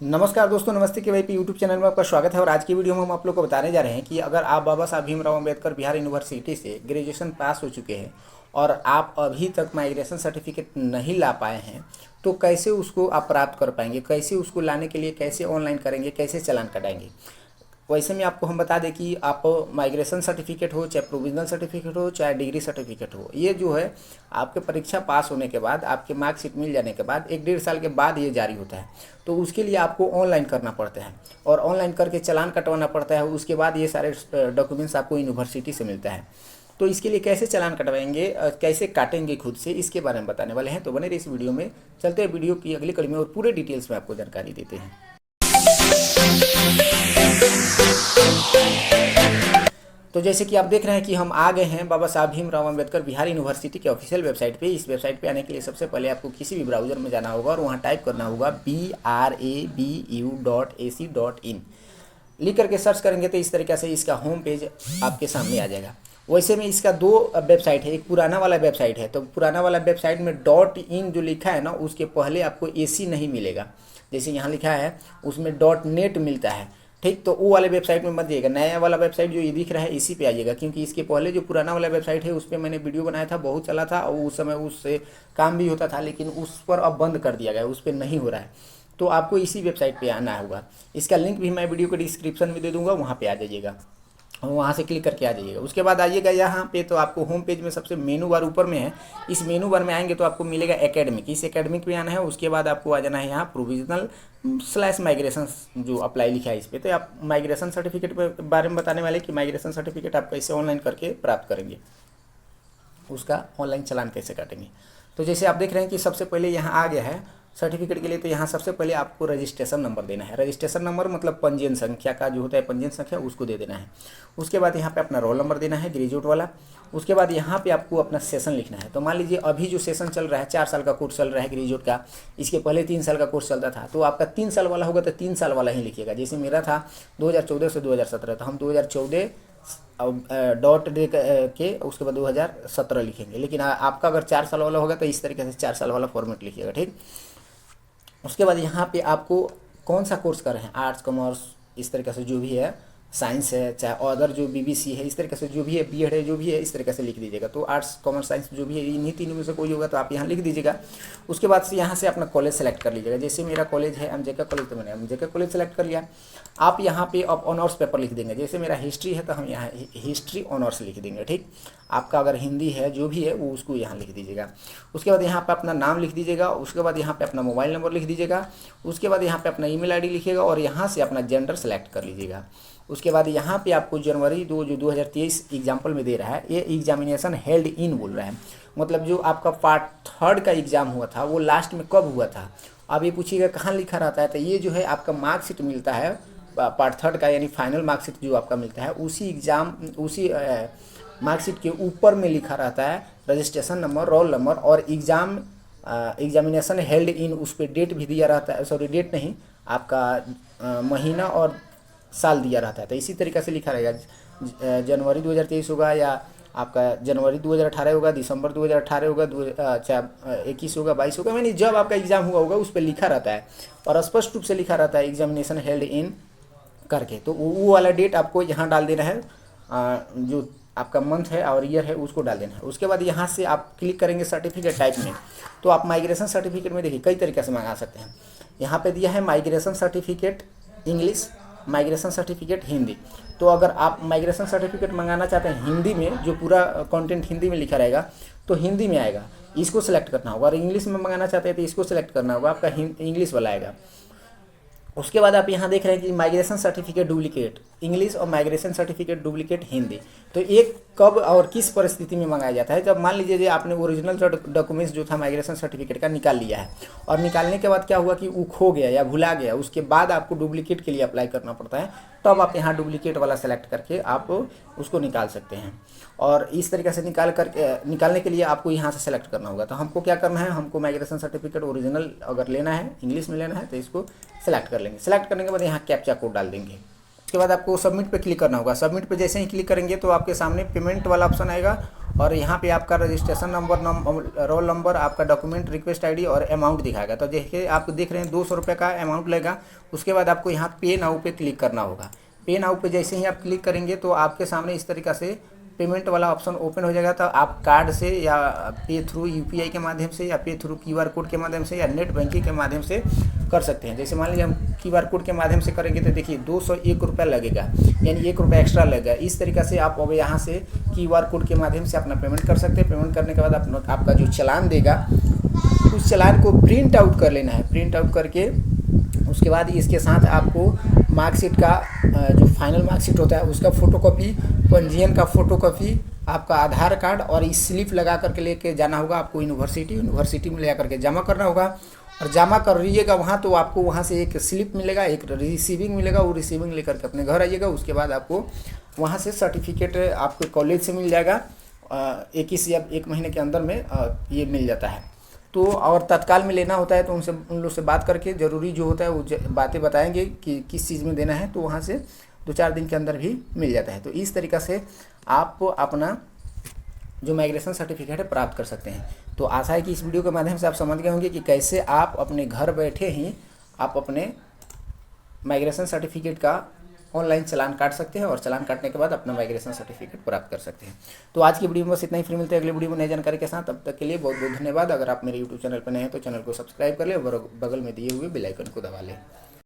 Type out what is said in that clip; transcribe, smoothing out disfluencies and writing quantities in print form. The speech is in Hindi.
नमस्कार दोस्तों, नमस्ते के वाई पी यूट्यूब चैनल में आपका स्वागत है। और आज की वीडियो में हम आप लोग को बताने जा रहे हैं कि अगर आप बाबा साहब भीमराव अम्बेडकर बिहार यूनिवर्सिटी से ग्रेजुएशन पास हो चुके हैं और आप अभी तक माइग्रेशन सर्टिफिकेट नहीं ला पाए हैं तो कैसे उसको आप प्राप्त कर पाएंगे, कैसे उसको लाने के लिए कैसे ऑनलाइन करेंगे, कैसे चालान कटाएंगे। वैसे में आपको हम बता दें कि आप माइग्रेशन सर्टिफिकेट हो, चाहे प्रोविजनल सर्टिफिकेट हो, चाहे डिग्री सर्टिफिकेट हो, ये जो है आपके परीक्षा पास होने के बाद, आपके मार्कशीट मिल जाने के बाद 1-1.5 साल के बाद ये जारी होता है। तो उसके लिए आपको ऑनलाइन करना पड़ता है और ऑनलाइन करके चालान कटवाना पड़ता है। उसके बाद ये सारे डॉक्यूमेंट्स आपको यूनिवर्सिटी से मिलता है। तो इसके लिए कैसे चालान कटवाएंगे, कैसे काटेंगे खुद से, इसके बारे में बताने वाले हैं। तो बने रहिए इस वीडियो में। चलते हैं वीडियो की अगली कड़ी में और पूरे डिटेल्स में आपको जानकारी देते हैं। तो जैसे कि आप देख रहे हैं कि हम आ गए हैं बाबा साहब भीमराव अम्बेडकर बिहार यूनिवर्सिटी के ऑफिशियल वेबसाइट पे। इस वेबसाइट पे आने के लिए सबसे पहले आपको किसी भी ब्राउज़र में जाना होगा और वहाँ टाइप करना होगा BRABU.AC.in। लिख करके सर्च करेंगे तो इस तरीके से इसका होम पेज आपके सामने आ जाएगा। वैसे में इसका दो वेबसाइट है, एक पुराना वाला वेबसाइट है। तो पुराना वाला वेबसाइट में .in जो लिखा है ना, उसके पहले आपको AC नहीं मिलेगा। जैसे यहाँ लिखा है उसमें .net मिलता है, ठीक। तो वो वाले वेबसाइट में मत जाइएगा। नया वाला वेबसाइट जो ये दिख रहा है इसी पे आइएगा, क्योंकि इसके पहले जो पुराना वाला वेबसाइट है उस पर मैंने वीडियो बनाया था, बहुत चला था और उस समय उससे काम भी होता था, लेकिन उस पर अब बंद कर दिया गया, उस पर नहीं हो रहा है। तो आपको इसी वेबसाइट पे आना होगा। इसका लिंक भी मैं वीडियो के डिस्क्रिप्शन में दे दूंगा, वहाँ पे आ जाइएगा और वहाँ से क्लिक करके आ जाइएगा। उसके बाद आइएगा यहाँ पे, तो आपको होम पेज में सबसे मेनू बार ऊपर में है। इस मेनू बार में आएंगे तो आपको मिलेगा एकेडमिक। इस एकेडमिक पे आना है। उसके बाद आपको आ जाना है यहाँ प्रोविजनल / माइग्रेशन जो अप्लाई लिखा है इस पर। तो आप माइग्रेशन सर्टिफिकेट के बारे में बताने वाले कि माइग्रेशन सर्टिफिकेट आप कैसे ऑनलाइन करके प्राप्त करेंगे, उसका ऑनलाइन चालान कैसे काटेंगे। तो जैसे आप देख रहे हैं कि सबसे पहले यहाँ आ गया है सर्टिफिकेट के लिए। तो यहाँ सबसे पहले आपको रजिस्ट्रेशन नंबर देना है। रजिस्ट्रेशन नंबर मतलब पंजीयन संख्या का जो होता है, पंजीयन संख्या, उसको दे देना है। उसके बाद यहाँ पे अपना रोल नंबर देना है, ग्रेजुएट वाला। उसके बाद यहाँ पे आपको अपना सेशन लिखना है। तो मान लीजिए अभी जो सेशन चल रहा है, 4 साल का कोर्स चल रहा है ग्रेजुएट का, इसके पहले 3 साल का कोर्स चलता था। तो आपका 3 साल वाला होगा तो 3 साल वाला ही लिखिएगा। जैसे मेरा था 2014 से 2017, तो हम 2014 डॉट दे के उसके बाद 2017 लिखेंगे। लेकिन आपका अगर 4 साल वाला होगा तो इस तरीके से 4 साल वाला फॉर्मेट लिखिएगा, ठीक। उसके बाद यहाँ पे आपको कौन सा कोर्स कर रहे हैं, आर्ट्स, कॉमर्स, इस तरीके से जो भी है, साइंस है, चाहे अदर जो BBC है, इस तरीके से जो भी है, B.Ed है, जो भी है, इस तरीके से लिख दीजिएगा। तो आर्ट्स, कॉमर्स, साइंस जो भी है, इन्हीं तीनों में से कोई होगा तो आप यहाँ लिख दीजिएगा। उसके बाद से यहाँ से अपना कॉलेज सेलेक्ट कर लीजिएगा। जैसे मेरा कॉलेज है MJK कॉलेज, तो मैंने MJK कॉलेज सेलेक्ट कर लिया। आप यहाँ पे अब ऑनर्स पेपर लिख देंगे। जैसे मेरा हिस्ट्री है तो हम यहाँ हिस्ट्री ऑनर्स लिख देंगे, ठीक। आपका अगर हिंदी है जो भी है वो उसको यहाँ लिख दीजिएगा। उसके बाद यहाँ पे अपना नाम लिख दीजिएगा। उसके बाद यहाँ पे अपना मोबाइल नंबर लिख दीजिएगा। उसके बाद यहाँ पे अपना ईमेल आईडी लिखिएगा और यहाँ से अपना जेंडर सेलेक्ट कर लीजिएगा। उसके बाद यहाँ पे आपको जनवरी 2 जो 2023 एग्जाम्पल में दे रहा है, ये एग्जामिनेशन हेल्ड इन बोल रहा है। मतलब जो आपका पार्ट 3 का एग्ज़ाम हुआ था वो लास्ट में कब हुआ था। अब ये पूछिएगा कहाँ लिखा रहता है, तो ये जो है आपका मार्कशीट मिलता है पार्ट 3 का, यानी फाइनल मार्कशीट जो आपका मिलता है, उसी मार्कशीट के ऊपर में लिखा रहता है रजिस्ट्रेशन नंबर, रोल नंबर और एग्जामिनेशन हेल्ड इन। उस पर डेट भी दिया रहता है, सॉरी डेट नहीं, आपका महीना और साल दिया रहता है। तो इसी तरीके से लिखा रहेगा। जनवरी 2023 होगा या आपका जनवरी 2018 होगा, दिसंबर 2018 होगा, 21 होगा, 22 होगा, यानी जब आपका एग्ज़ाम हुआ होगा उस पर लिखा रहता है और स्पष्ट रूप से लिखा रहता है एग्जामिनेशन हेल्ड इन करके। तो वो वाला डेट आपको यहाँ डाल देना है, जो आपका मंथ है और ईयर है उसको डाल देना है। उसके बाद यहाँ से आप क्लिक करेंगे सर्टिफिकेट टाइप में। तो आप माइग्रेशन सर्टिफिकेट में देखिए कई तरीके से मंगा सकते हैं। यहाँ पे दिया है migration certificate English, migration certificate Hindi. तो अगर आप माइग्रेशन सर्टिफिकेट मंगाना चाहते हैं हिंदी में, जो पूरा कंटेंट हिंदी में लिखा रहेगा तो हिंदी में आएगा, इसको सेलेक्ट करना होगा। और इंग्लिश में मंगाना चाहते हैं तो इसको सेलेक्ट करना होगा, आपका इंग्लिश वाला आएगा। उसके बाद आप यहाँ देख रहे हैं कि माइग्रेशन सर्टिफिकेट डुप्लीकेट इंग्लिश और माइग्रेशन सर्टिफिकेट डुप्लीकेट हिंदी। तो एक कब और किस परिस्थिति में मंगाया जाता है, जब मान लीजिए आपने ओरिजिनल डॉक्यूमेंट्स जो था माइग्रेशन सर्टिफिकेट का निकाल लिया है और निकालने के बाद क्या हुआ कि वो खो गया या भुला गया, उसके बाद आपको डुप्लीकेट के लिए अप्लाई करना पड़ता है। तब आप यहाँ डुप्लीकेट वाला सेलेक्ट करके आप उसको निकाल सकते हैं। और इस तरीके से निकालने के लिए आपको यहाँ से सेलेक्ट करना होगा। तो हमको क्या करना है, हमको माइग्रेशन सर्टिफिकेट ओरिजिनल अगर लेना है, इंग्लिश में लेना है, तो इसको सेलेक्ट कर लेंगे। सेलेक्ट करने के बाद यहाँ कैप्चा कोड डाल देंगे। उसके बाद आपको सबमिट पे क्लिक करना होगा। सबमिट पे जैसे ही क्लिक करेंगे तो आपके सामने पेमेंट वाला ऑप्शन आएगा और यहाँ पे आपका रजिस्ट्रेशन नंबर, रोल नंबर, आपका डॉक्यूमेंट, रिक्वेस्ट आईडी और अमाउंट दिखाएगा। तो देखिए आप देख रहे हैं 200 रुपये का अमाउंट लगेगा। उसके बाद आपको यहाँ पे नाउ पे क्लिक करना होगा। पे नाउ पे जैसे ही आप क्लिक करेंगे तो आपके सामने इस तरीक़ा से पेमेंट वाला ऑप्शन ओपन हो जाएगा। तो आप कार्ड से या पे थ्रू यूपीआई के माध्यम से या पे थ्रू क्यूआर कोड के माध्यम से या नेट बैंकिंग के माध्यम से कर सकते हैं। जैसे मान लीजिए हम क्यूआर कोड के माध्यम से करेंगे तो देखिए 201 रुपया लगेगा, यानी 1 रुपया एक्स्ट्रा लगेगा। इस तरीक़ा से आप अब यहाँ से क्यूआर कोड के माध्यम से अपना पेमेंट कर सकते हैं। पेमेंट करने के बाद आपका जो चालान देगा उस चालान को प्रिंट आउट कर लेना है। प्रिंट आउट करके उसके बाद इसके साथ आपको मार्कशीट का जो फाइनल मार्कशीट होता है उसका फ़ोटोकॉपी, पंजीयन का फ़ोटोकॉपी, आपका आधार कार्ड और इस स्लिप लगा करके लेके जाना होगा आपको यूनिवर्सिटी में ले करके जमा करना होगा। और जमा करिएगा वहाँ तो आपको वहाँ से एक स्लिप मिलेगा, एक रिसीविंग मिलेगा। वो रिसीविंग लेकर के अपने घर आइएगा। उसके बाद आपको वहाँ से सर्टिफिकेट आपके कॉलेज से मिल जाएगा। 21 या 1 महीने के अंदर में ये मिल जाता है। तो और तत्काल में लेना होता है तो उन लोग से बात करके ज़रूरी जो होता है वो बातें बताएंगे कि किस चीज़ में देना है, तो वहाँ से 2-4 दिन के अंदर भी मिल जाता है। तो इस तरीक़ा से आप अपना जो माइग्रेशन सर्टिफिकेट है प्राप्त कर सकते हैं। तो आशा है कि इस वीडियो के माध्यम से आप समझ गए होंगे कि कैसे आप अपने घर बैठे ही आप अपने माइग्रेशन सर्टिफिकेट का ऑनलाइन चालान काट सकते हैं और चालान काटने के बाद अपना माइग्रेशन सर्टिफिकेट प्राप्त कर सकते हैं। तो आज की वीडियो में बस इतना ही। फिर मिलते हैं अगली वीडियो में नई जानकारी के साथ। तब तक के लिए बहुत बहुत धन्यवाद। अगर आप मेरे यूट्यूब चैनल पर नए हैं तो चैनल को सब्सक्राइब कर लें और बगल में दिए हुए बेल आइकन को दबा लें।